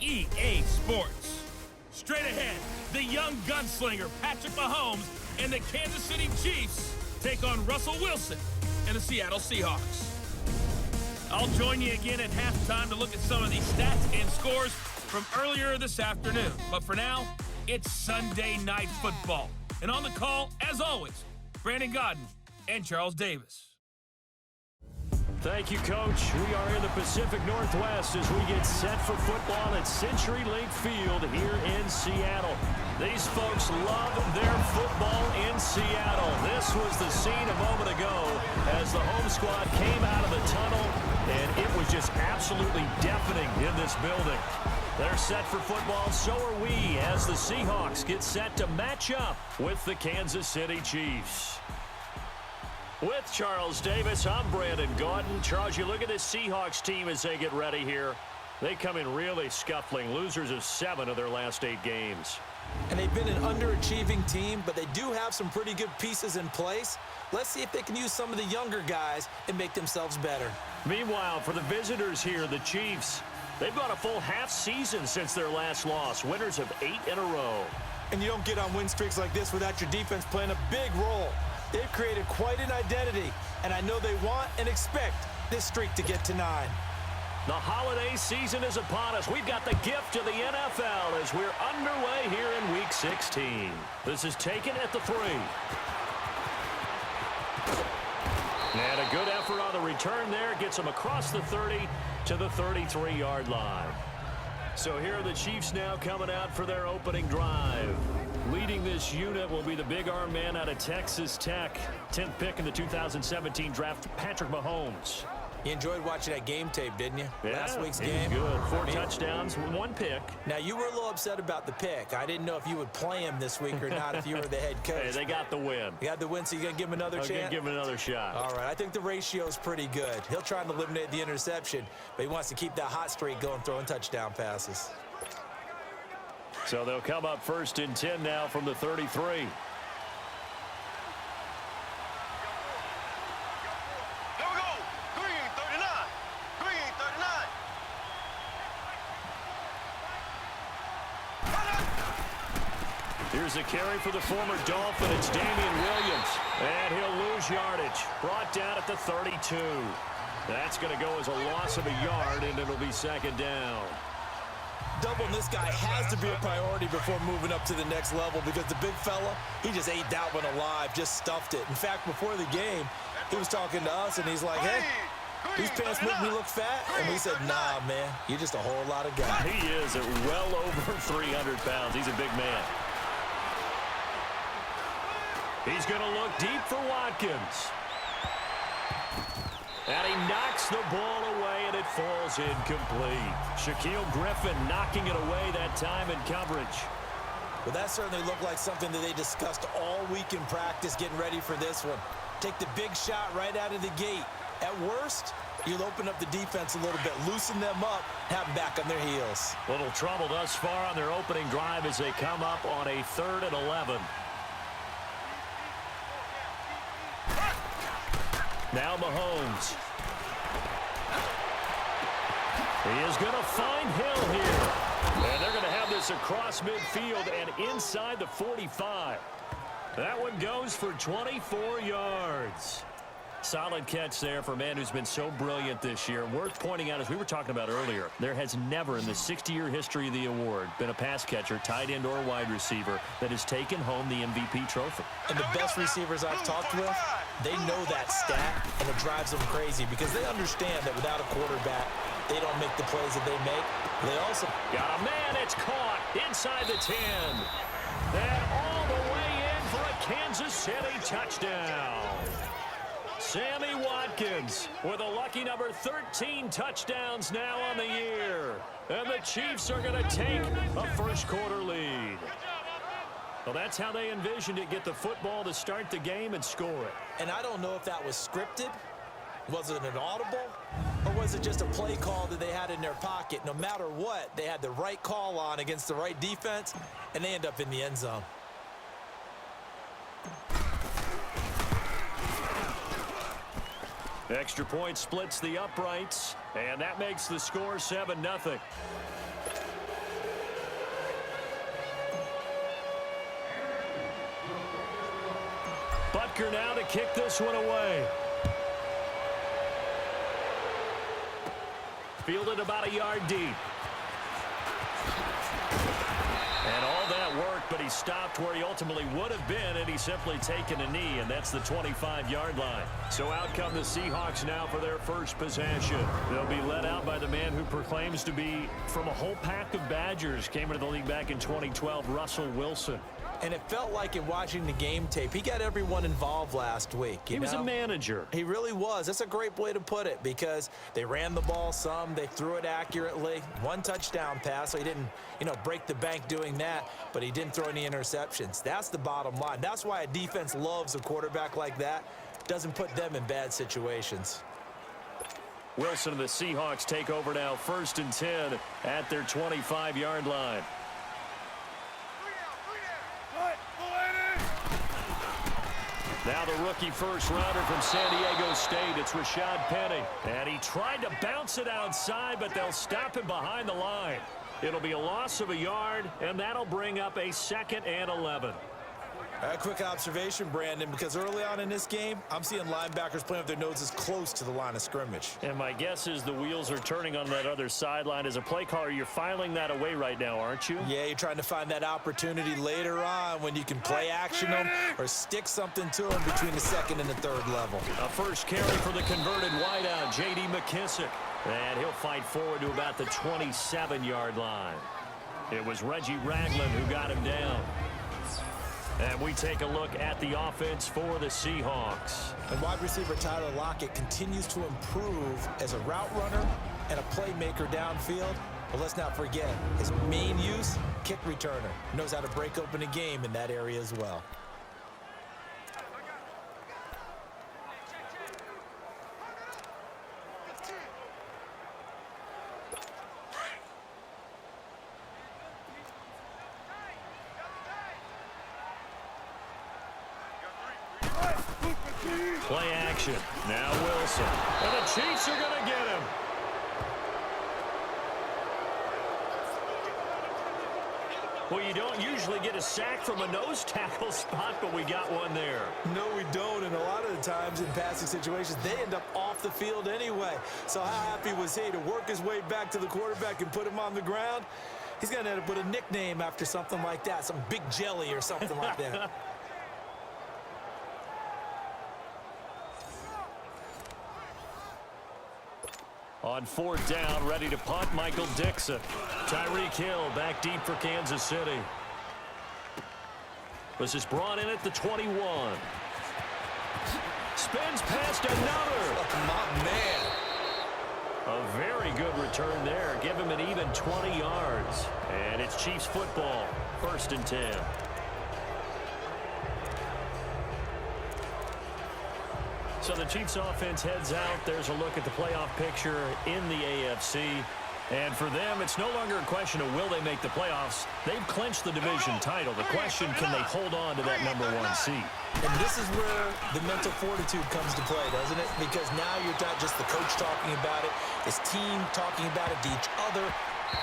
EA Sports. Straight ahead, the young gunslinger Patrick Mahomes and the Kansas City Chiefs take on Russell Wilson and the Seattle Seahawks. I'll join you again at halftime to look at some of these stats and scores from earlier this afternoon. But for now, it's Sunday Night Football. And on the call, as always, Brandon Godden and Charles Davis. Thank you, Coach. We are in the Pacific Northwest as we get set for football at CenturyLink Field here in Seattle. These folks love their football in Seattle. This was the scene a moment ago as the home squad came out of the tunnel, and it was just absolutely deafening in this building. They're set for football, so are we, as the Seahawks get set to match up with the Kansas City Chiefs. With Charles Davis, I'm Brandon Godden. Charles, you look at this Seahawks team as they get ready here. They come in really scuffling, losers of 7 of their last 8 games. And they've been an underachieving team, but they do have some pretty good pieces in place. Let's see if they can use some of the younger guys and make themselves better. Meanwhile, for the visitors here, the Chiefs, they've gone a full half season since their last loss, winners of 8 in a row. And you don't get on win streaks like this without your defense playing a big role. They've created quite an identity, and I know they want and expect this streak to get to 9. The holiday season is upon us. We've got the gift of the NFL as we're underway here in Week 16. This is taken at the 3. And a good effort on the return there. Gets them across the 30 to the 33-yard line. So here are the Chiefs now coming out for their opening drive. Leading this unit will be the big arm man out of Texas Tech. 10th pick in the 2017 draft, Patrick Mahomes. You enjoyed watching that game tape, didn't you? Yeah, Last week's it game. was good. 4 touchdowns, 1 pick. Now, you were a little upset about the pick. I didn't know if you would play him this week or not if you were the head coach. Hey, they got the win. You got the win, so you're going to give him another chance? I'm going to give him another shot. All right, I think the ratio's pretty good. He'll try and eliminate the interception, but he wants to keep that hot streak going, throwing touchdown passes. So they'll come up first and 10 now from the 33. Here we go. Green 39. Green 39. Here's a carry for the former Dolphin. It's Damian Williams. And he'll lose yardage. Brought down at the 32. That's going to go as a loss of a yard, and it'll be second down. Doubling this guy has to be a priority before moving up to the next level because the big fella, he just ate that one alive, just stuffed it. In fact, before the game, he was talking to us, and he's like, hey, these pants make me look fat? And we said, nah, man, you're just a whole lot of guy. He is at well over 300 pounds. He's a big man. He's going to look deep for Watkins. And he knocks the ball away, and it falls incomplete. Shaquille Griffin knocking it away that time in coverage. Well, that certainly looked like something that they discussed all week in practice getting ready for this one. Take the big shot right out of the gate. At worst, you'll open up the defense a little bit, loosen them up, have them back on their heels. Little trouble thus far on their opening drive as they come up on a 3rd and 11. Now Mahomes. He is going to find Hill here. And they're going to have this across midfield and inside the 45. That one goes for 24 yards. Solid catch there for a man who's been so brilliant this year. Worth pointing out, as we were talking about earlier, there has never in the 60-year history of the award been a pass catcher, tight end, or wide receiver that has taken home the MVP trophy. And the best receivers I've talked with, they know that stat, and it drives them crazy because they understand that without a quarterback, they don't make the plays that they make. They also got a man. It's caught inside the 10. And all the way in for a Kansas City touchdown. Sammy Watkins with a lucky number 13 touchdowns now on the year. And the Chiefs are going to take a first-quarter lead. Well, that's how they envisioned it, get the football to start the game and score it. And I don't know if that was scripted. Was it an audible? Or was it just a play call that they had in their pocket? No matter what, they had the right call on against the right defense, and they end up in the end zone. Extra point splits the uprights, and that makes the score 7-0. Baker now to kick this one away. Fielded about a yard deep. And all that worked, but he stopped where he ultimately would have been had he simply taken a knee, and that's the 25-yard line. So out come the Seahawks now for their first possession. They'll be led out by the man who proclaims to be from a whole pack of Badgers. Came into the league back in 2012, Russell Wilson. And it felt like in watching the game tape, he got everyone involved last week. He was a manager. He really was. That's a great way to put it because they ran the ball some. They threw it accurately. One touchdown pass, so he didn't, break the bank doing that, but he didn't throw any interceptions. That's the bottom line. That's why a defense loves a quarterback like that. Doesn't put them in bad situations. Wilson and the Seahawks take over now, 1st and 10 at their 25-yard line. Now the rookie first-rounder from San Diego State, it's Rashad Penny. And he tried to bounce it outside, but they'll stop him behind the line. It'll be a loss of a yard, and that'll bring up a 2nd and 11. A quick observation, Brandon, because early on in this game, I'm seeing linebackers playing with their noses close to the line of scrimmage. And my guess is the wheels are turning on that other sideline. As a play caller, you're filing that away right now, aren't you? Yeah, you're trying to find that opportunity later on when you can play action them or stick something to them between the 2nd and the 3rd level. A first carry for the converted wideout, J.D. McKissick. And he'll fight forward to about the 27-yard line. It was Reggie Ragland who got him down. And we take a look at the offense for the Seahawks. And wide receiver Tyler Lockett continues to improve as a route runner and a playmaker downfield. But let's not forget, his main use, kick returner. Knows how to break open a game in that area as well. Play action. Now Wilson. And the Chiefs are going to get him. Well, you don't usually get a sack from a nose tackle spot, but we got one there. No, we don't. And a lot of the times in passing situations, they end up off the field anyway. So how happy was he to work his way back to the quarterback and put him on the ground? He's going to end up with a nickname after something like that, some Big Jelly or something like that. On 4th down, ready to punt, Michael Dixon. Tyreek Hill back deep for Kansas City. This is brought in at the 21. Spins past another. My man. A very good return there. Give him an even 20 yards. And it's Chiefs football, 1st and 10. So the Chiefs offense heads out. There's a look at the playoff picture in the AFC. And for them, it's no longer a question of will they make the playoffs. They've clinched the division title. The question, can they hold on to that #1 seed? And this is where the mental fortitude comes to play, doesn't it? Because now you're not just the coach talking about it, this team talking about it to each other,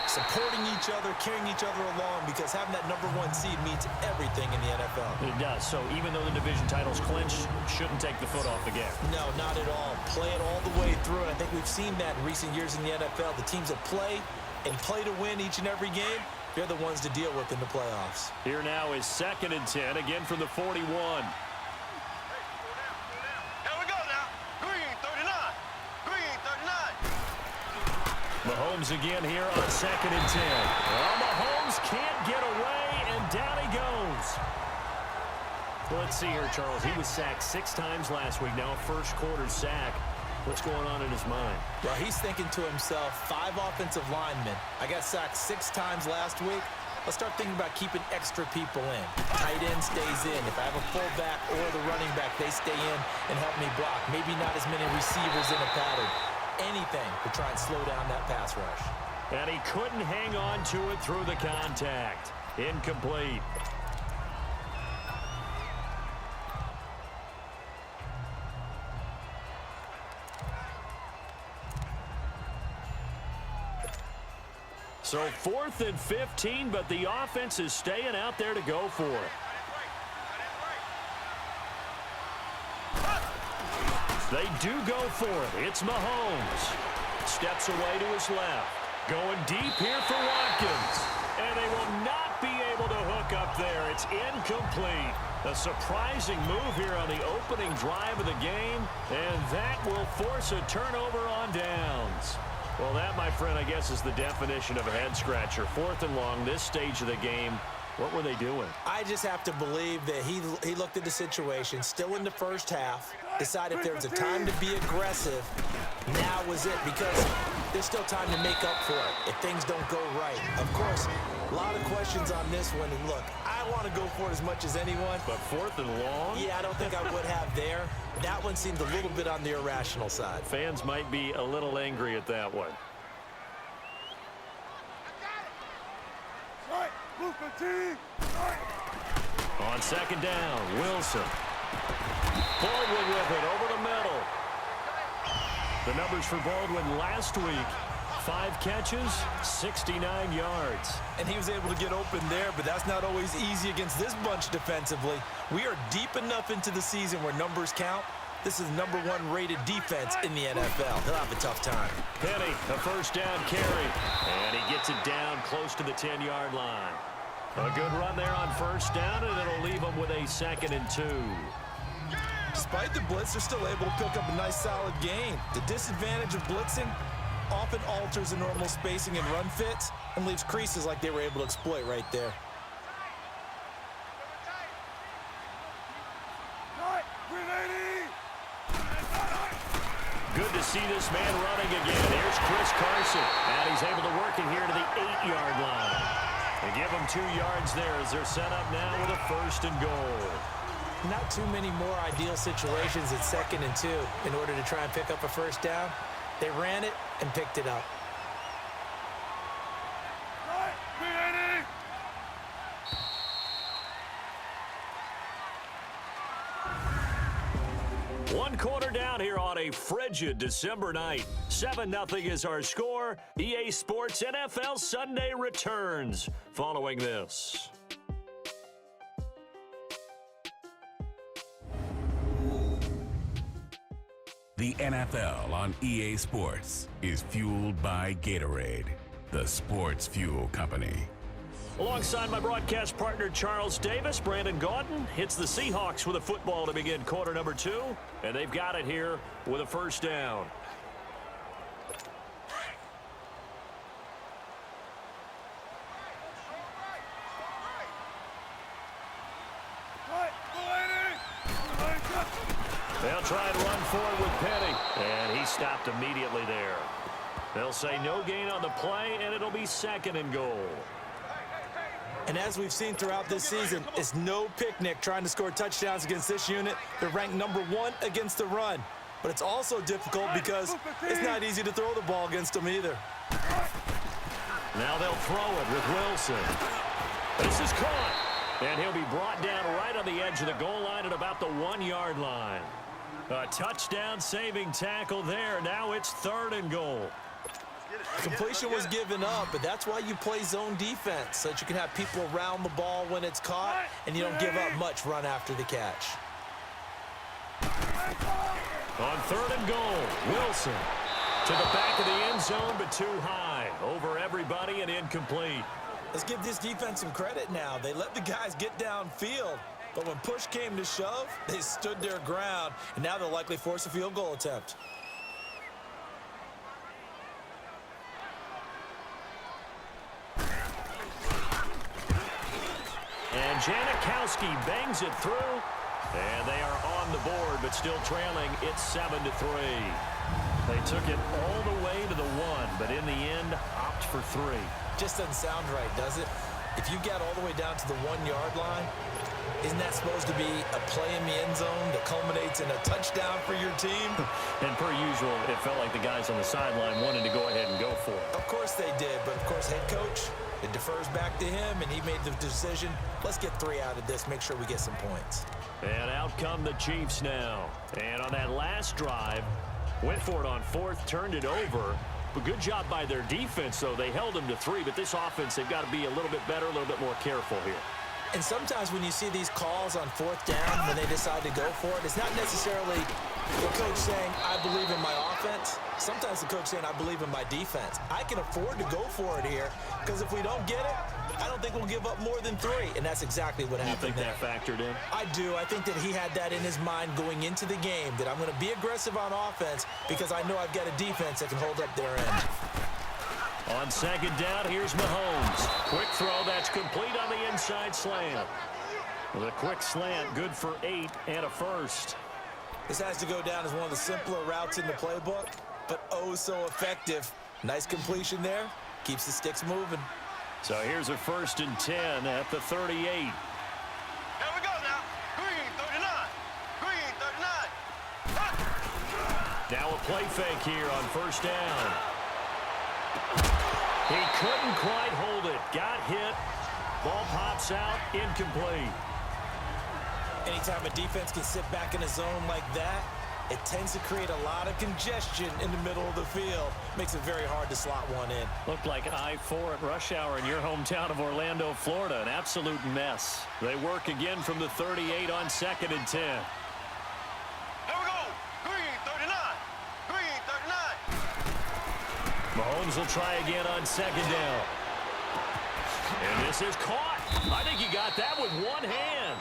supporting each other, carrying each other along, because having that #1 seed means everything in the NFL. It does. So even though the division title's clinched, shouldn't take the foot off the gas. No, not at all. Play it all the way through. And I think we've seen that in recent years in the NFL. The teams that play and play to win each and every game, they're the ones to deal with in the playoffs. Here now is 2nd and 10, again from the 41. Mahomes again here on 2nd and 10. Well, Mahomes can't get away, and down he goes. Let's see here, Charles. He was sacked 6 times last week. Now a first-quarter sack. What's going on in his mind? Well, he's thinking to himself, 5 offensive linemen. I got sacked 6 times last week. Let's start thinking about keeping extra people in. Tight end stays in. If I have a fullback or the running back, they stay in and help me block. Maybe not as many receivers in a pattern. Anything to try and slow down that pass rush. And he couldn't hang on to it through the contact. Incomplete. So 4th and 15, but the offense is staying out there to go for it. They do go for it. It's Mahomes. Steps away to his left. Going deep here for Watkins. And they will not be able to hook up there. It's incomplete. A surprising move here on the opening drive of the game. And that will force a turnover on downs. Well, that, my friend, I guess is the definition of a head-scratcher. 4th and long, this stage of the game. What were they doing? I just have to believe that he looked at the situation, still in the first half, decided if there was a time to be aggressive, now was it, because there's still time to make up for it if things don't go right. Of course, a lot of questions on this one, and look, I want to go for it as much as anyone. But 4th and long? Yeah, I don't think I would have there. That one seemed a little bit on the irrational side. Fans might be a little angry at that one. On 2nd down, Wilson. Baldwin with it over the middle. The numbers for Baldwin last week: 5 catches, 69 yards. And he was able to get open there, but that's not always easy against this bunch defensively. We are deep enough into the season where numbers count. This is #1 rated defense in the NFL. He'll have a tough time. Penny, a 1st down carry. And he gets it down close to the 10-yard line. A good run there on 1st down, and it'll leave them with a 2nd and 2. Despite the blitz, they're still able to pick up a nice, solid gain. The disadvantage of blitzing often alters the normal spacing and run fits and leaves creases like they were able to exploit right there. Good to see this man running again. Here's Chris Carson. And he's able to work it here to the 8-yard line. They give him 2 yards there as they're set up now with a 1st and goal. Not too many more ideal situations at 2nd and 2 in order to try and pick up a 1st down. They ran it and picked it up. One quarter down here on a frigid December night. 7-0 is our score. EA Sports NFL Sunday returns following this. The NFL on EA Sports is fueled by Gatorade, the sports fuel company. Alongside my broadcast partner Charles Davis, Brandon Gaudin hits the Seahawks with a football to begin quarter number 2, and they've got it here with a 1st down. They'll try and run forward with Penny, and he stopped immediately there. They'll say no gain on the play, and it'll be 2nd and goal. And as we've seen throughout this season, it's no picnic trying to score touchdowns against this unit. They're ranked #1 against the run. But it's also difficult because it's not easy to throw the ball against them either. Now they'll throw it with Wilson. This is caught. And he'll be brought down right on the edge of the goal line at about the 1-yard line. A touchdown-saving tackle there. Now it's 3rd and goal. Completion was given up, but that's why you play zone defense, so that you can have people around the ball when it's caught, and you don't give up much run after the catch. On 3rd and goal, Wilson to the back of the end zone, but too high. Over everybody and incomplete. Let's give this defense some credit now. They let the guys get downfield, but when push came to shove, they stood their ground, and now they'll likely force a field goal attempt. And Janikowski bangs it through, and they are on the board, but still trailing. It's 7-3. They took it all the way to the 1, but in the end, opt for 3. Just doesn't sound right, does it? If you get all the way down to the 1-yard line, isn't that supposed to be a play in the end zone that culminates in a touchdown for your team? And per usual, it felt like the guys on the sideline wanted to go ahead and go for it. Of course they did, but of course head coach, it defers back to him, and he made the decision. Let's get 3 out of this, make sure we get some points. And out come the Chiefs now. And on that last drive, went for it on 4th, turned it over. But good job by their defense, though. They held them to 3, but this offense, they've got to be a little bit better, a little bit more careful here. And sometimes when you see these calls on 4th down, when they decide to go for it, it's not necessarily The coach saying, I believe in my offense. Sometimes the coach saying, I believe in my defense. I can afford to go for it here because if we don't get it, I don't think we'll give up more than 3, and that's exactly what happened. You think that factored in? I do. I think that he had that in his mind going into the game, that I'm going to be aggressive on offense because I know I've got a defense that can hold up their end. On second down, here's Mahomes. Quick throw, that's complete on the inside slant. The quick slant, good for 8 and a first. This has to go down as one of the simpler routes in the playbook, but oh so effective. Nice completion there. Keeps the sticks moving. So here's a 1st and 10 at the 38. Here we go now. Green 39. Green 39. Now a play fake here on 1st down. He couldn't quite hold it. Got hit. Ball pops out. Incomplete. Anytime a defense can sit back in a zone like that, it tends to create a lot of congestion in the middle of the field. Makes it very hard to slot one in. Looked like I-4 at rush hour in your hometown of Orlando, Florida. An absolute mess. They work again from the 38 on 2nd and 10. Here we go. Green 39. Green 39. Mahomes will try again on 2nd down. And this is caught. I think he got that with one hand.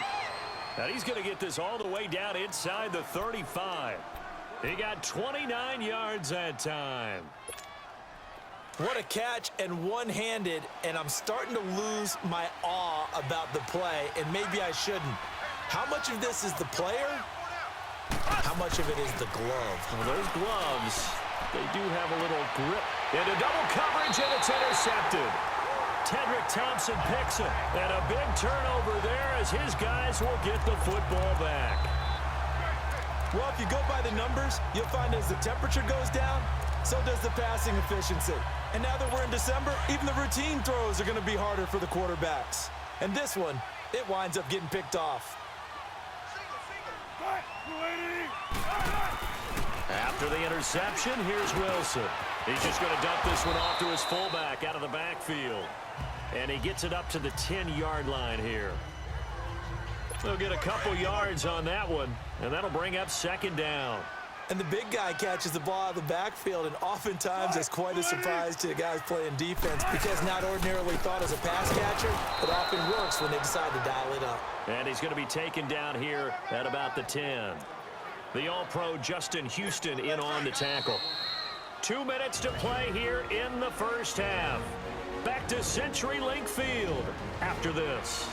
And he's going to get this all the way down inside the 35. He got 29 yards that time. What a catch, and one-handed, and I'm starting to lose my awe about the play, and maybe I shouldn't. How much of this is the player? How much of it is the glove? Well, those gloves, they do have a little grip. Into double coverage, and it's intercepted. Tedrick Thompson picks it, and a big turnover there as his guys will get the football back. Well, if you go by the numbers, you'll find as the temperature goes down, so does the passing efficiency. And now that we're in December, even the routine throws are going to be harder for the quarterbacks. And this one, it winds up getting picked off. After the interception, here's Wilson. He's just going to dump this one off to his fullback out of the backfield. And he gets it up to the 10-yard line here. They'll get a couple yards on that one, and that'll bring up 2nd down. And the big guy catches the ball out of the backfield, and oftentimes it's quite a surprise to the guys playing defense because not ordinarily thought as a pass catcher, it often works when they decide to dial it up. And he's going to be taken down here at about the 10. The All-Pro Justin Houston in on the tackle. 2 minutes to play here in the first half. Back to CenturyLink Field after this.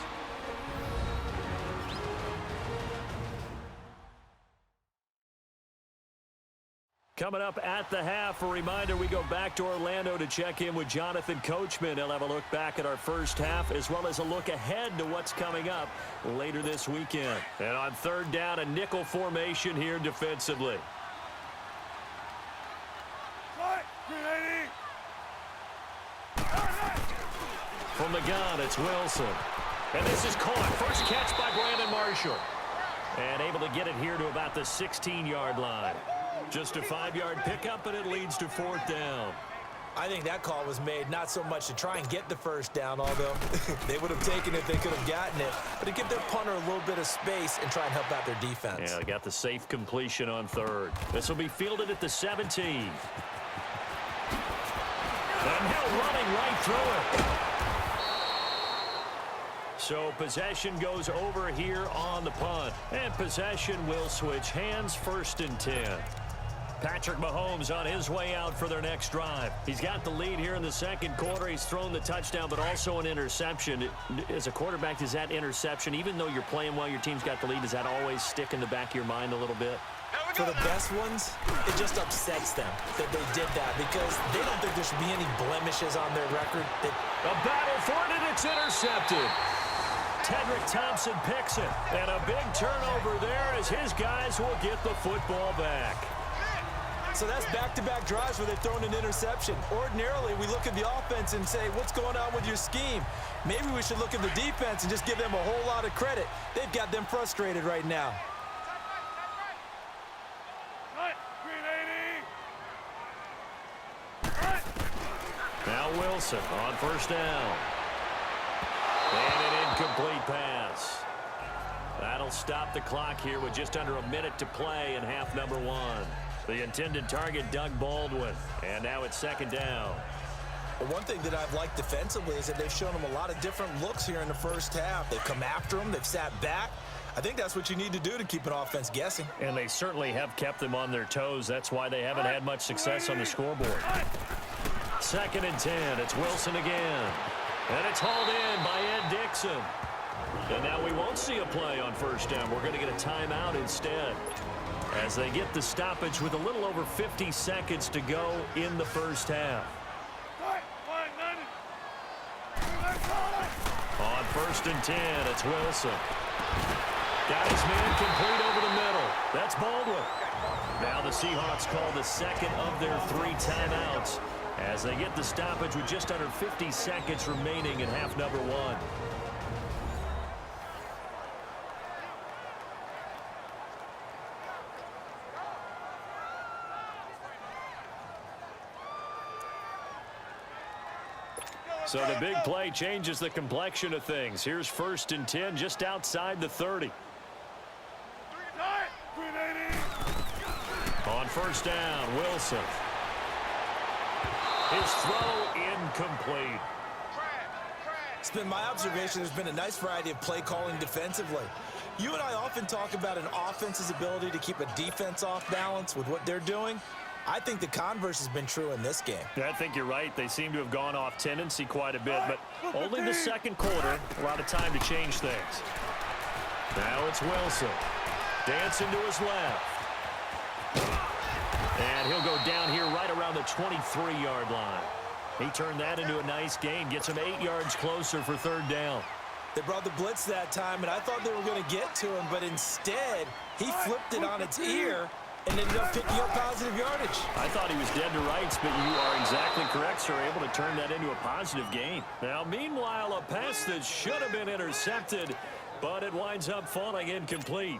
Coming up at the half, a reminder, we go back to Orlando to check in with Jonathan Coachman. He'll have a look back at our first half as well as a look ahead to what's coming up later this weekend. And on 3rd down, a nickel formation here defensively. From the gun, it's Wilson. And this is caught. First catch by Brandon Marshall. And able to get it here to about the 16-yard line. Just a 5-yard pickup, and it leads to 4th down. I think that call was made not so much to try and get the first down, although they would have taken it if they could have gotten it, but to give their punter a little bit of space and try and help out their defense. Yeah, they got the safe completion on 3rd. This will be fielded at the 17. And Hill running right through it. So possession goes over here on the punt. And possession will switch hands, 1st and 10. Patrick Mahomes on his way out for their next drive. He's got the lead here in the 2nd quarter. He's thrown the touchdown, but also an interception. As a quarterback, does that interception, even though you're playing while your team's got the lead, does that always stick in the back of your mind a little bit? For the best ones, it just upsets them that they did that because they don't think there should be any blemishes on their record. A battle for it, and it's intercepted. Tedrick Thompson picks it, and a big turnover there as his guys will get the football back. So that's back-to-back drives where they've thrown an interception. Ordinarily, we look at the offense and say, what's going on with your scheme? Maybe we should look at the defense and just give them a whole lot of credit. They've got them frustrated right now. Now Wilson on 1st down. And an incomplete pass. That'll stop the clock here with just under a minute to play in half number 1. The intended target, Doug Baldwin. And now it's second down. Well, one thing that I've liked defensively is that they've shown them a lot of different looks here in the first half. They've come after them. They've sat back. I think that's what you need to do to keep an offense guessing. And they certainly have kept them on their toes. That's why they haven't had much success on the scoreboard. Second and 10. It's Wilson again. And it's hauled in by Ed Dixon. And now we won't see a play on first down. We're going to get a timeout instead, as they get the stoppage with a little over 50 seconds to go in the first half. On first and 10, it's Wilson. Got his man complete over the middle. That's Baldwin. Now the Seahawks call the second of their 3 timeouts as they get the stoppage with just under 50 seconds remaining in half number 1. So the big play changes the complexion of things. Here's first and 10 just outside the 30. On first down, Wilson. His throw incomplete. It's been my observation there's been a nice variety of play calling defensively. You and I often talk about an offense's ability to keep a defense off balance with what they're doing. I think the converse has been true in this game. I think you're right. They seem to have gone off tendency quite a bit, but only the second quarter. A lot of time to change things. Now it's Wilson. Dancing to his left. And he'll go down here right around the 23-yard line. He turned that into a nice gain. Gets him 8 yards closer for third down. They brought the blitz that time, and I thought they were going to get to him, but instead he flipped it on its ear and ended up picking up positive yardage. I thought he was dead to rights, but you are exactly correct, sir. Able to turn that into a positive gain. Now, meanwhile, a pass that should have been intercepted, but it winds up falling incomplete.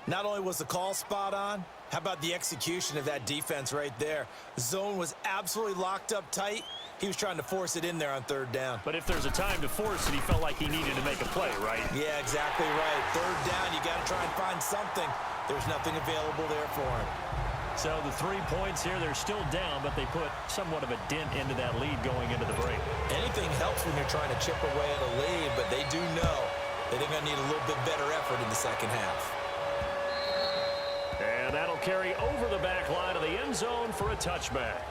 Not only was the call spot on, how about the execution of that defense right there? The zone was absolutely locked up tight. He was trying to force it in there on third down. But if there's a time to force it, he felt like he needed to make a play, right? Yeah, exactly right. Third down, you got to try and find something. There's nothing available there for him. So the 3 points here, they're still down, but they put somewhat of a dent into that lead going into the break. Anything helps when you're trying to chip away at a lead, but they do know that they're going to need a little bit better effort in the second half. And that'll carry over the back line of the end zone for a touchback.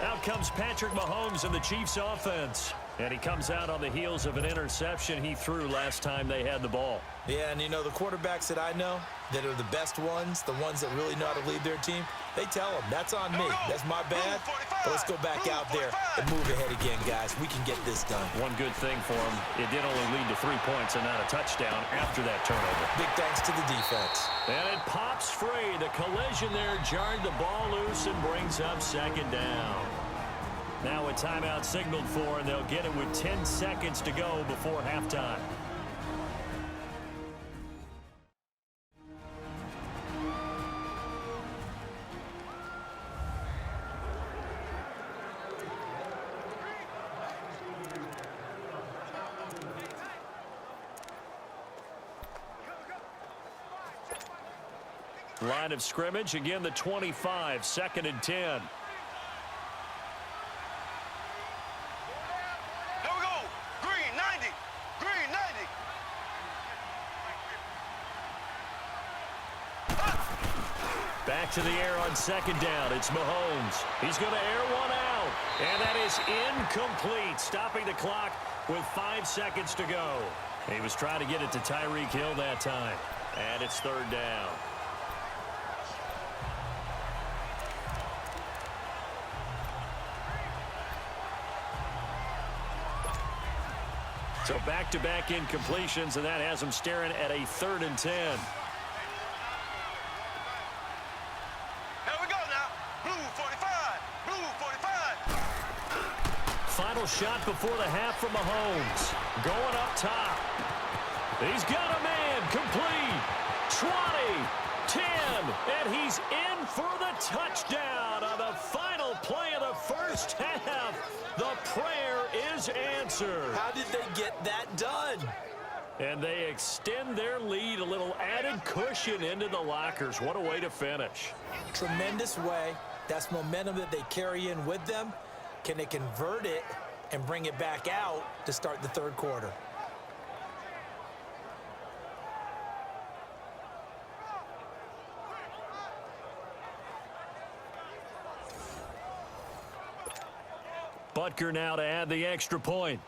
Out comes Patrick Mahomes in the Chiefs offense. And he comes out on the heels of an interception he threw last time they had the ball. Yeah, and you know, the quarterbacks that I know that are the best ones, the ones that really know how to lead their team, they tell them, that's on me. That's my bad. But let's go back out there and move ahead again, guys. We can get this done. One good thing for him, it did only lead to 3 points and not a touchdown after that turnover. Big thanks to the defense. And it pops free. The collision there jarred the ball loose and brings up second down. Now a timeout signaled for, and they'll get it with 10 seconds to go before halftime. Line of scrimmage, again the 25, second and 10. Back to the air on second down. It's Mahomes. He's going to air one out. And that is incomplete, stopping the clock with 5 seconds to go. He was trying to get it to Tyreek Hill that time. And it's third down. So back-to-back incompletions, and that has him staring at a 3rd and 10. Final shot before the half from Mahomes. Going up top. He's got a man complete. 20, 10, and he's in for the touchdown on the final play of the first half. The prayer is answered. How did they get that done? And they extend their lead, a little added cushion into the lockers. What a way to finish. Tremendous way. That's momentum that they carry in with them. Can they convert it and bring it back out to start the third quarter? Butker now to add the extra point.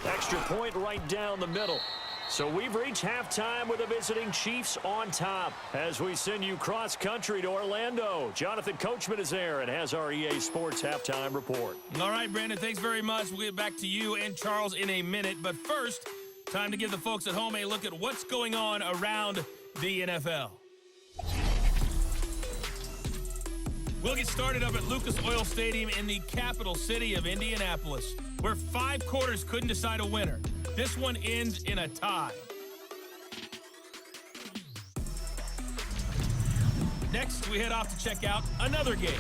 Extra point right down the middle. So we've reached halftime with the visiting Chiefs on top. As we send you cross-country to Orlando, Jonathan Coachman is there and has our EA Sports halftime report. All right, Brandon, thanks very much. We'll get back to you and Charles in a minute. But first, time to give the folks at home a look at what's going on around the NFL. We'll get started up at Lucas Oil Stadium in the capital city of Indianapolis, where 5 quarters couldn't decide a winner. This one ends in a tie. Next, we head off to check out another game.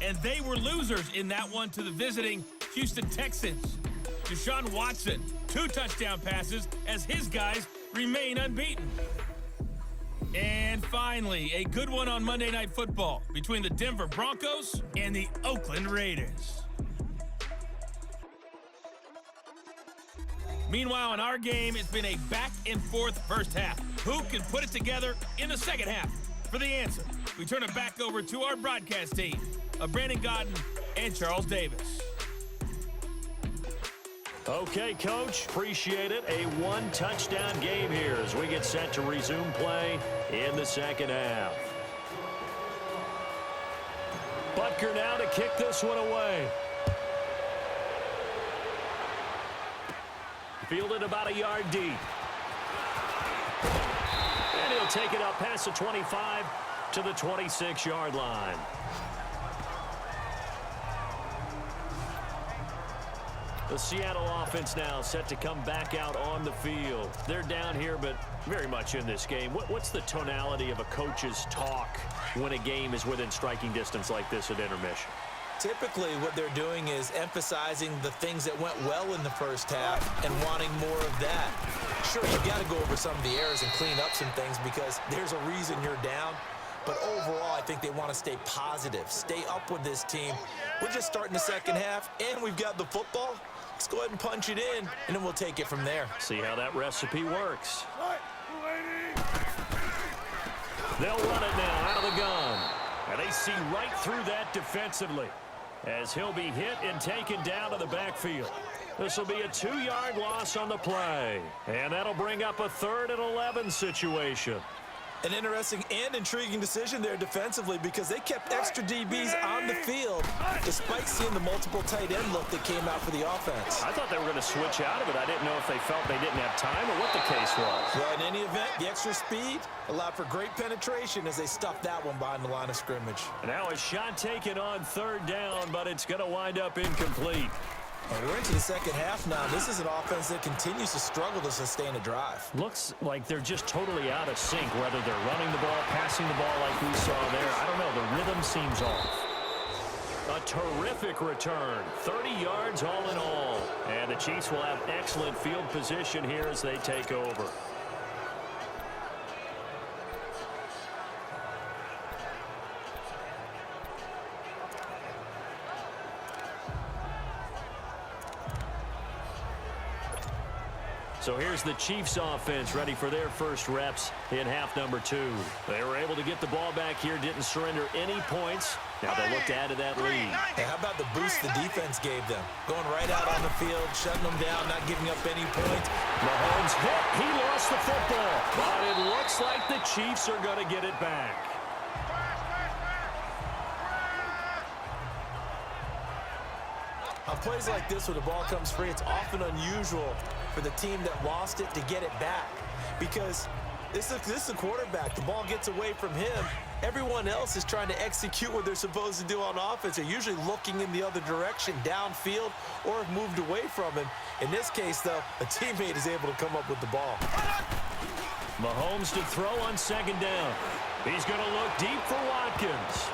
And they were losers in that one to the visiting Houston Texans. Deshaun Watson, 2 touchdown passes as his guys remain unbeaten. And finally, a good one on Monday Night Football between the Denver Broncos and the Oakland Raiders. Meanwhile, in our game, it's been a back-and-forth first half. Who can put it together in the second half? For the answer, we turn it back over to our broadcast team of Brandon Godden and Charles Davis. Okay, Coach, appreciate it. A 1-touchdown game here as we get set to resume play in the second half. Butker now to kick this one away. Fielded about a yard deep. And he'll take it up past the 25 to the 26-yard line. The Seattle offense now set to come back out on the field. They're down here, but very much in this game. What's the tonality of a coach's talk when a game is within striking distance like this at intermission? Typically, what they're doing is emphasizing the things that went well in the first half and wanting more of that. Sure, you got to go over some of the errors and clean up some things because there's a reason you're down. But overall, I think they want to stay positive, stay up with this team. We're just starting the second half, and we've got the football. Let's go ahead and punch it in, and then we'll take it from there. See how that recipe works. They'll run it now out of the gun. And they see right through that defensively as he'll be hit and taken down to the backfield. This will be a 2-yard loss on the play. And that'll bring up a 3rd and 11 situation. An interesting and intriguing decision there defensively because they kept extra DBs on the field despite seeing the multiple tight end look that came out for the offense. I thought they were going to switch out of it. I didn't know if they felt they didn't have time or what the case was. Well, in any event, the extra speed allowed for great penetration as they stuffed that one behind the line of scrimmage. And now a shot taken on 3rd down, but it's going to wind up incomplete. We're into the second half now. This is an offense that continues to struggle to sustain a drive. Looks like they're just totally out of sync, whether they're running the ball, passing the ball like we saw there. I don't know. The rhythm seems off. A terrific return. 30 yards all in all. And the Chiefs will have excellent field position here as they take over. So here's the Chiefs offense ready for their first reps in half number 2. They were able to get the ball back here, didn't surrender any points. Now they look to add to that lead. Hey, how about the boost the defense gave them? Going right out on the field, shutting them down, not giving up any points. Mahomes hit. He lost the football. But it looks like the Chiefs are going to get it back. On plays like this where the ball comes free, it's often unusual for the team that lost it to get it back because this is the quarterback. The ball gets away from him. Everyone else is trying to execute what they're supposed to do on offense. They're usually looking in the other direction, downfield, or have moved away from him. In this case, though, a teammate is able to come up with the ball. Mahomes to throw on 2nd down. He's going to look deep for Watkins.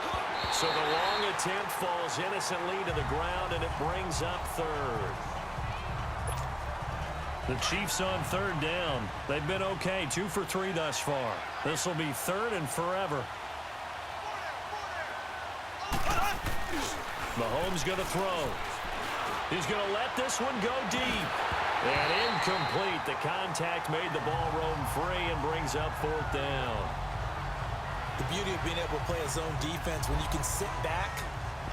So the long attempt falls innocently to the ground, and it brings up third. The Chiefs on third down. They've been okay, 2 for 3 thus far. This will be third and forever. Mahomes going to throw. He's going to let this one go deep. And incomplete. The contact made the ball roam free and brings up fourth down. The beauty of being able to play a zone defense when you can sit back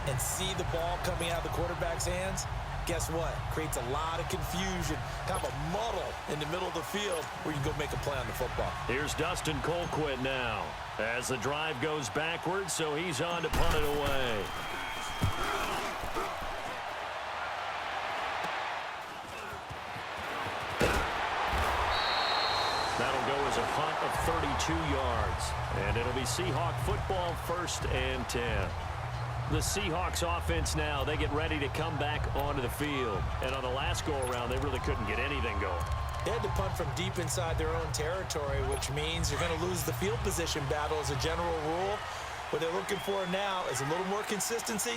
and see the ball coming out of the quarterback's hands, guess what? Creates a lot of confusion, kind of a muddle in the middle of the field where you can go make a play on the football. Here's Dustin Colquitt now as the drive goes backwards, so he's on to punt it away. That'll go as a punt of 32 yards. And it'll be Seahawk football, 1st and 10. The Seahawks offense now, they get ready to come back onto the field. And on the last go-around, they really couldn't get anything going. They had to punt from deep inside their own territory, which means you're going to lose the field position battle as a general rule. What they're looking for now is a little more consistency,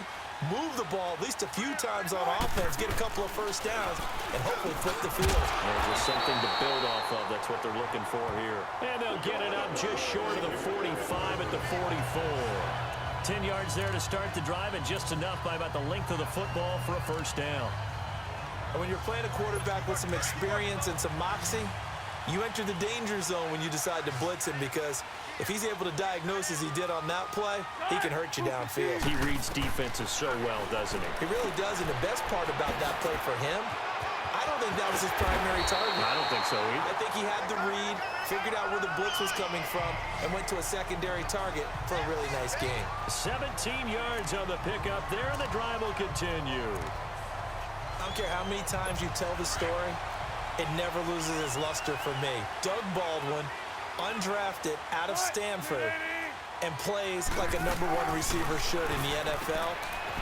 move the ball at least a few times on offense, get a couple of first downs, and hopefully flip the field. There's just something to build off of. That's what they're looking for here. And they'll get it up just short of the 45 at the 44. 10 yards there to start the drive, and just enough by about the length of the football for a first down. And when you're playing a quarterback with some experience and some moxie, you enter the danger zone when you decide to blitz him, because if he's able to diagnose as he did on that play, he can hurt you downfield. He reads defenses so well, doesn't he? He really does, and the best part about that play for him, I don't think that was his primary target. I don't think so either. I think he had the read, figured out where the blitz was coming from, and went to a secondary target for a really nice game. 17 yards on the pickup there, and the drive will continue. I don't care how many times you tell the story, it never loses its luster for me. Doug Baldwin, undrafted out of Stanford, and plays like a #1 receiver should in the NFL.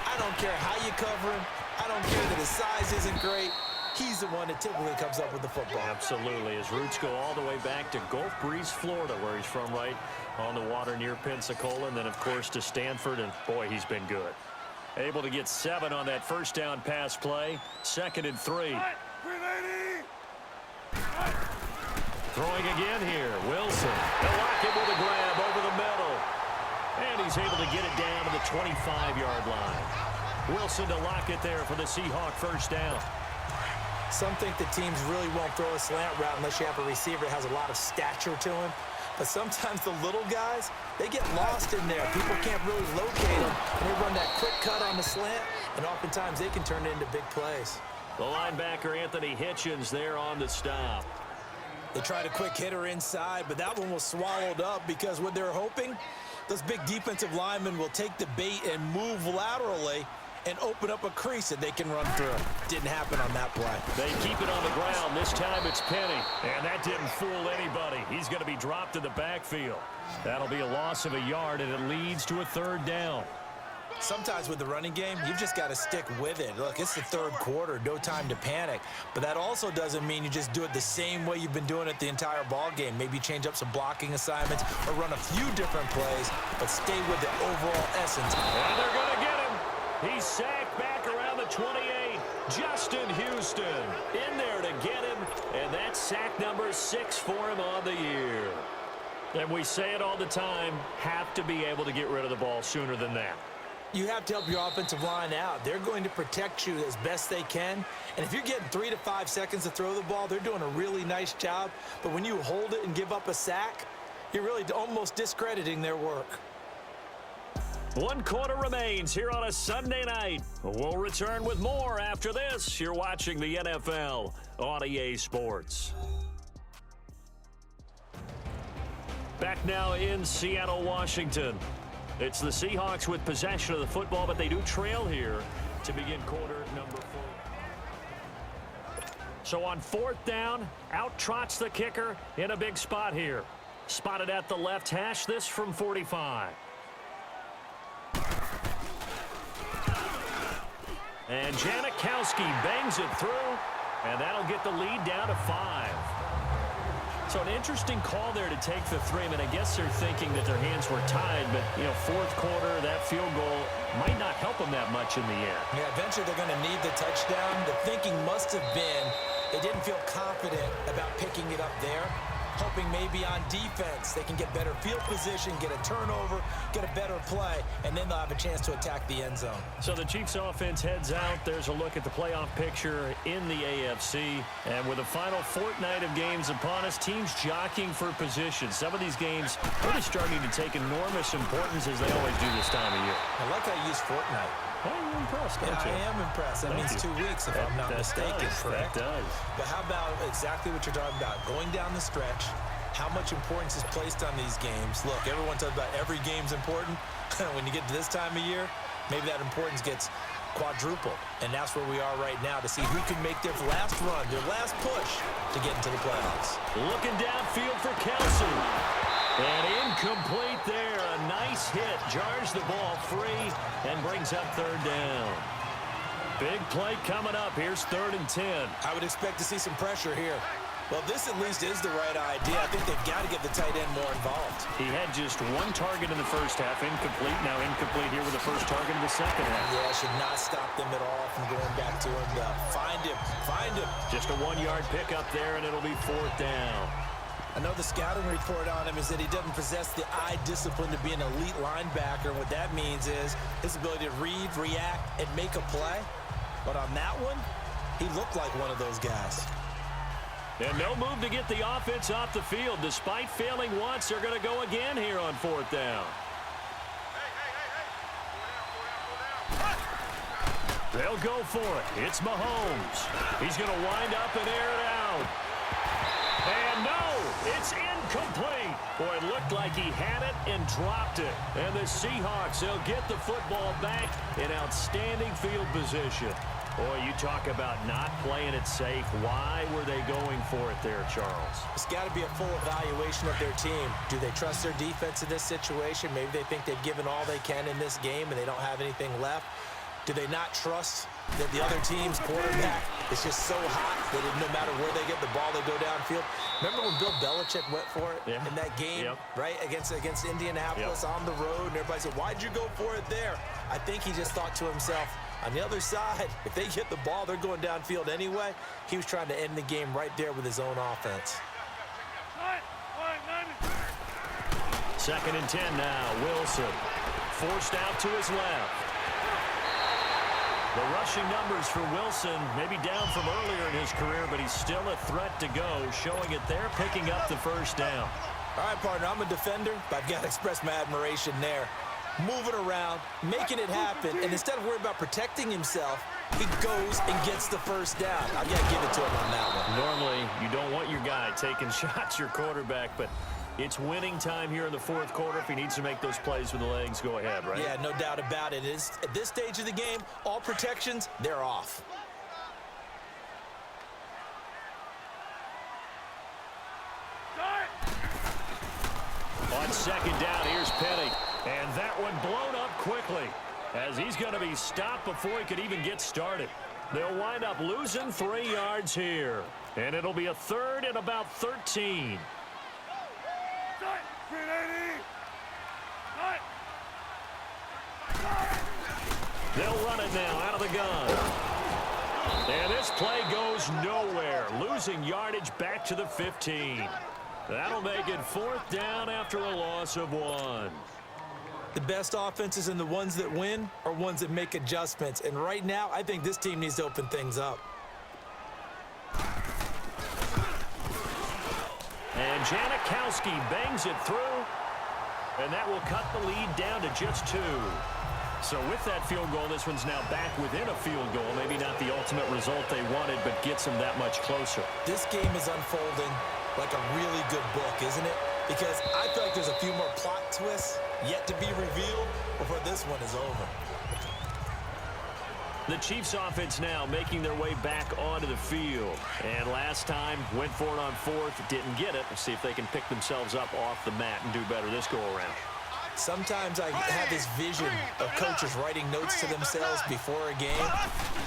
I don't care how you cover him. I don't care that his size isn't great. He's the one that typically comes up with the football. Absolutely. His roots go all the way back to Gulf Breeze, Florida, where he's from, right on the water near Pensacola, and then, of course, to Stanford, and, boy, he's been good. Able to get 7 on that first down pass play. 2nd and 3. Throwing again here. Wilson. They'll lock him with a grab over the middle. And he's able to get it down to the 25-yard line. Wilson to lock it there for the Seahawk first down. Some think the teams really won't throw a slant route unless you have a receiver that has a lot of stature to him. But sometimes the little guys, they get lost in there. People can't really locate them. And they run that quick cut on the slant, and oftentimes they can turn it into big plays. The linebacker, Anthony Hitchens, there on the stop. They tried a quick hitter inside, but that one was swallowed up because what they're hoping, those big defensive linemen will take the bait and move laterally and open up a crease that they can run through. Didn't happen on that play. They keep it on the ground. This time it's Penny. And that didn't fool anybody. He's going to be dropped in the backfield. That'll be a loss of a yard, and it leads to a 3rd down. Sometimes with the running game, you've just got to stick with it. Look, it's the 3rd quarter, no time to panic. But that also doesn't mean you just do it the same way you've been doing it the entire ball game. Maybe change up some blocking assignments or run a few different plays, but stay with the overall essence. And they're going to get him. He's sacked back around the 28. Justin Houston in there to get him, and that's sack number 6 for him on the year. And we say it all the time, have to be able to get rid of the ball sooner than that. You have to help your offensive line out. They're going to protect you as best they can. And if you're getting 3 to 5 seconds to throw the ball, they're doing a really nice job. But when you hold it and give up a sack, you're really almost discrediting their work. 1 quarter remains here on a Sunday night. We'll return with more after this. You're watching the NFL on EA Sports. Back now in Seattle, Washington. It's the Seahawks with possession of the football, but they do trail here to begin quarter number 4. So on 4th down, out trots the kicker in a big spot here. Spotted at the left hash, this from 45. And Janikowski bangs it through, and that'll get the lead down to 5. So an interesting call there to take the 3. I mean, I guess they're thinking that their hands were tied, but, 4th quarter, that field goal might not help them that much in the end. Yeah, eventually they're going to need the touchdown. The thinking must have been they didn't feel confident about picking it up there, hoping maybe on defense they can get better field position, get a turnover, get a better play, and then they'll have a chance to attack the end zone. So the Chiefs offense heads out. There's a look at the playoff picture in the AFC. And with the final fortnight of games upon us, teams jockeying for position. Some of these games really starting to take enormous importance as they always do this time of year. I like how you use fortnight. Hey, you're impressed, don't you? I am impressed. That means 2 weeks, if I'm not mistaken, correct? That does. But how about exactly what you're talking about? Going down the stretch, how much importance is placed on these games. Look, everyone talks about every game's important. When you get to this time of year, maybe that importance gets quadrupled. And that's where we are right now to see who can make their last run, their last push to get into the playoffs. Looking downfield for Kelsey. And incomplete there. A nice hit. Jars the ball free and brings up third down. Big play coming up. Here's 3rd and 10. I would expect to see some pressure here. Well, this at least is the right idea. I think they've got to get the tight end more involved. He had just 1 target in the first half. Incomplete. Now incomplete here with the first target in the second half. Yeah, should not stop them at all from going back to him. Find him. Find him. Just a 1-yard pickup there, and it'll be 4th down. I know the scouting report on him is that he doesn't possess the eye discipline to be an elite linebacker. What that means is his ability to read, react, and make a play. But on that one, he looked like one of those guys. And no move to get the offense off the field. Despite failing once, they're going to go again here on 4th down. They'll go for it. It's Mahomes. He's going to wind up and air it out. And no, it's incomplete. Boy, it looked like he had it and dropped it. And the Seahawks, they'll get the football back in outstanding field position. Boy, you talk about not playing it safe. Why were they going for it there, Charles? It's got to be a full evaluation of their team. Do they trust their defense in this situation? Maybe they think they've given all they can in this game and they don't have anything left. Do they not trust that the other team's quarterback is just so hot that no matter where they get the ball, they go downfield? Remember when Bill Belichick went for it in that game, right, against Indianapolis on the road, and everybody said, why'd you go for it there? I think he just thought to himself, on the other side, if they get the ball, they're going downfield anyway. He was trying to end the game right there with his own offense. 2nd and 10 now. Wilson forced out to his left. The rushing numbers for Wilson maybe down from earlier in his career, but he's still a threat to go, showing it there, picking up the 1st down. All right, partner, I'm a defender, but I've got to express my admiration there. Moving around, making it happen, and instead of worrying about protecting himself, he goes and gets the 1st down. I've got to give it to him on that one. Normally, you don't want your guy taking shots, your quarterback, but it's winning time here in the 4th quarter. If he needs to make those plays with the legs, go ahead, right? Yeah, no doubt about it. At this stage of the game, all protections, they're off. On 2nd down, here's Penny. And that one blown up quickly as he's going to be stopped before he could even get started. They'll wind up losing 3 yards here. And it'll be a 3rd and about 13. They'll run it now out of the gun. And this play goes nowhere. Losing yardage back to the 15. That'll make it 4th down after a loss of 1. The best offenses and the ones that win are ones that make adjustments. And right now, I think this team needs to open things up. And Janikowski bangs it through. And that will cut the lead down to just 2. So with that field goal, this one's now back within a field goal. Maybe not the ultimate result they wanted, but gets them that much closer. This game is unfolding like a really good book, isn't it? Because I feel like there's a few more plot twists yet to be revealed before this one is over. The Chiefs offense now making their way back onto the field. And last time, went for it on 4th, didn't get it. Let's see if they can pick themselves up off the mat and do better this go-around. Sometimes I have this vision of coaches writing notes to themselves before a game,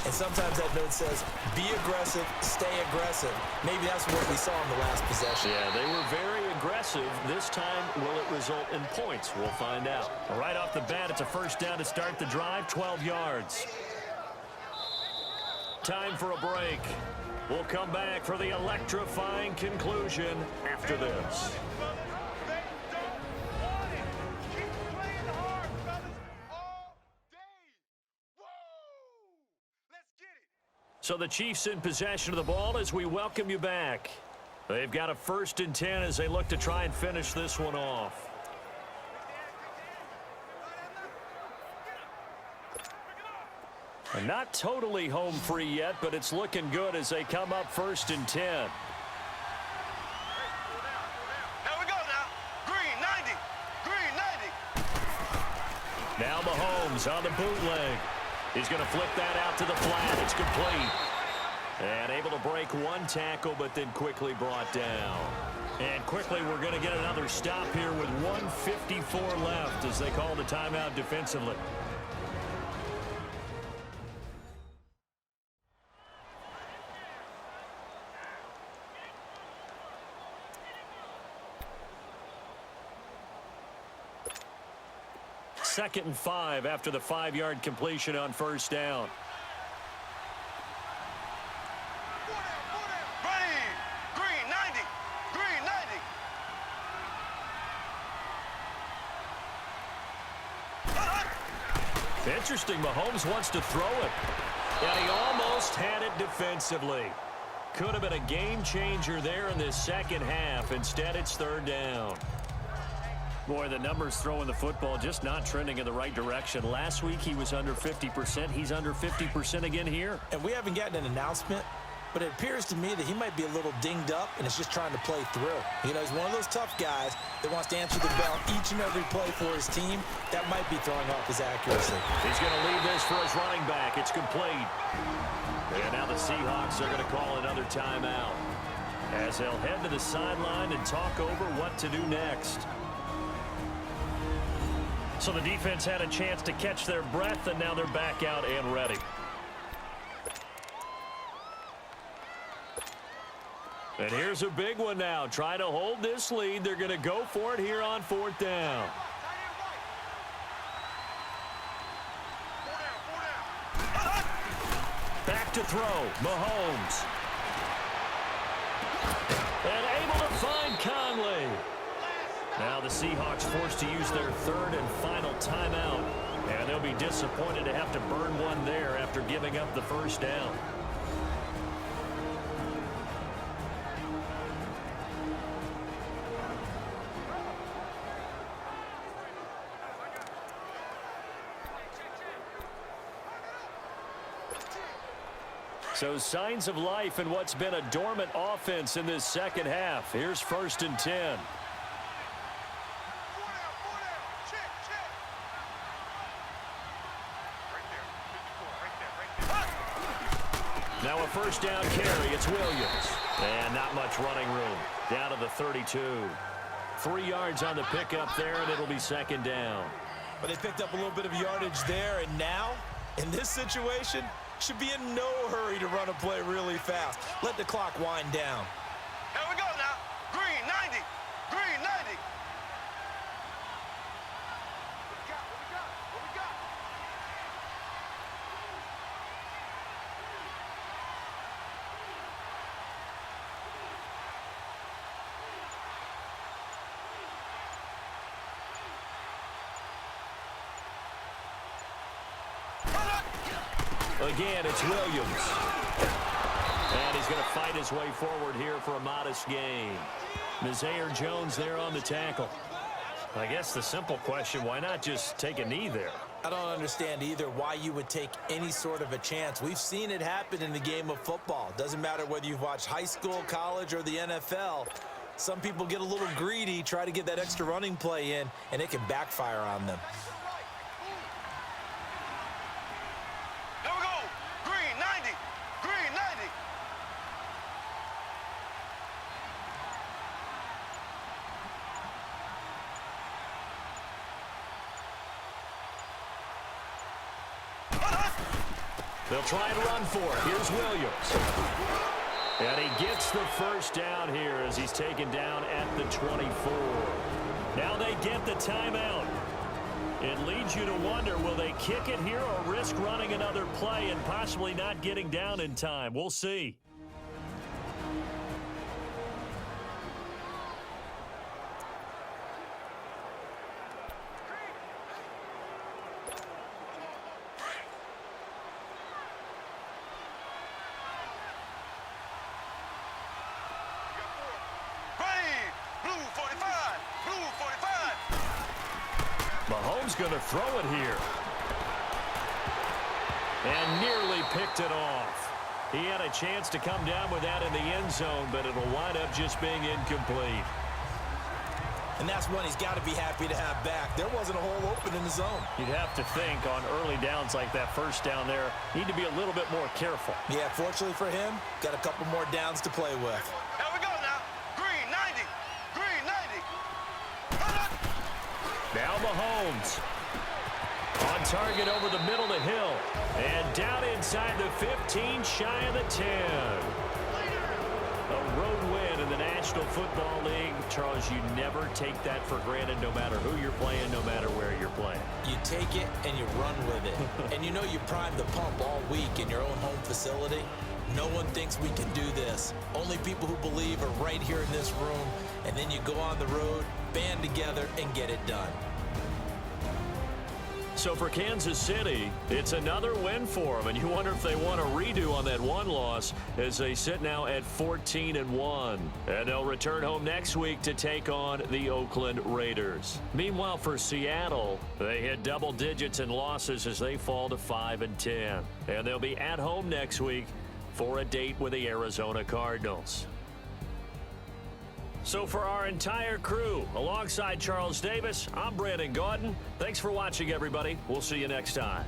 and sometimes that note says, be aggressive, stay aggressive. Maybe that's what we saw in the last possession. Yeah, they were very aggressive. This time, will it result in points? We'll find out. Right off the bat, it's a first down to start the drive, 12 yards. Time for a break. We'll come back for the electrifying conclusion after this. So the Chiefs in possession of the ball as we welcome you back. They've got a 1st and 10 as they look to try and finish this one off. And not totally home free yet, but it's looking good as they come up 1st and 10. Here we go now. Green 90. Green 90. Now Mahomes on the bootleg. He's going to flip that out to the flat. It's complete. And able to break one tackle, but then quickly brought down. And quickly, we're going to get another stop here with 1:54 left as they call the timeout defensively. Second and 5 after the 5-yard completion on 1st down. Ready. Green 90. Green 90. Interesting. Mahomes wants to throw it. And he almost had it defensively. Could have been a game changer there in this second half. Instead, it's 3rd down. Boy, the numbers throwing the football just not trending in the right direction. Last week, he was under 50%. He's under 50% again here. And we haven't gotten an announcement, but it appears to me that he might be a little dinged up and is just trying to play through. You know, he's one of those tough guys that wants to answer the bell each and every play for his team. That might be throwing off his accuracy. He's going to leave this for his running back. It's complete. And now the Seahawks are going to call another timeout as they'll head to the sideline and talk over what to do next. So the defense had a chance to catch their breath, and now they're back out and ready. And here's a big one now. Trying to hold this lead. They're going to go for it here on 4th down. Back to throw. Mahomes. And able to find Conley. Now the Seahawks forced to use their 3rd and final timeout. And they'll be disappointed to have to burn one there after giving up the 1st down. So signs of life in what's been a dormant offense in this second half. Here's 1st and 10. Now a 1st down carry. It's Williams. And not much running room. Down to the 32. 3 yards on the pickup there, and it'll be 2nd down. But they picked up a little bit of yardage there, and now, in this situation, should be in no hurry to run a play really fast. Let the clock wind down. Here we go now. Green 90. Green 90. What we got? What we got? Again, it's Williams. And he's going to fight his way forward here for a modest gain. Mizair Jones there on the tackle. I guess the simple question, why not just take a knee there? I don't understand either why you would take any sort of a chance. We've seen it happen in the game of football. Doesn't matter whether you've watched high school, college, or the NFL. Some people get a little greedy, try to get that extra running play in, and it can backfire on them. Here we go. Green 90. Green 90. They'll try and run for it. Here's Williams. And he gets the first down here as he's taken down at the 24. Now they get the timeout. It leads you to wonder, will they kick it here or risk running another play and possibly not getting down in time? We'll see. Mahomes going to throw it here. And nearly picked it off. He had a chance to come down with that in the end zone, but it'll wind up just being incomplete. And that's one he's got to be happy to have back. There wasn't a hole open in the zone. You'd have to think on early downs like that first down there, need to be a little bit more careful. Yeah, fortunately for him, got a couple more downs to play with. Here we go now. Green 90. Green 90. Now Mahomes. On target over the middle to Hill. And down inside the 15, shy of the 10. A road win in the National Football League. Charles, you never take that for granted no matter who you're playing, no matter where you're playing. You take it and you run with it. And you know you primed the pump all week in your own home facility. No one thinks we can do this. Only people who believe are right here in this room. And then you go on the road, band together, and get it done. So for Kansas City, it's another win for them, and you wonder if they want a redo on that one loss as they sit now at 14-1. And they'll return home next week to take on the Oakland Raiders. Meanwhile, for Seattle, they hit double digits in losses as they fall to 5-10. And they'll be at home next week for a date with the Arizona Cardinals. So for our entire crew, alongside Charles Davis, I'm Brandon Gaudin. Thanks for watching, everybody. We'll see you next time.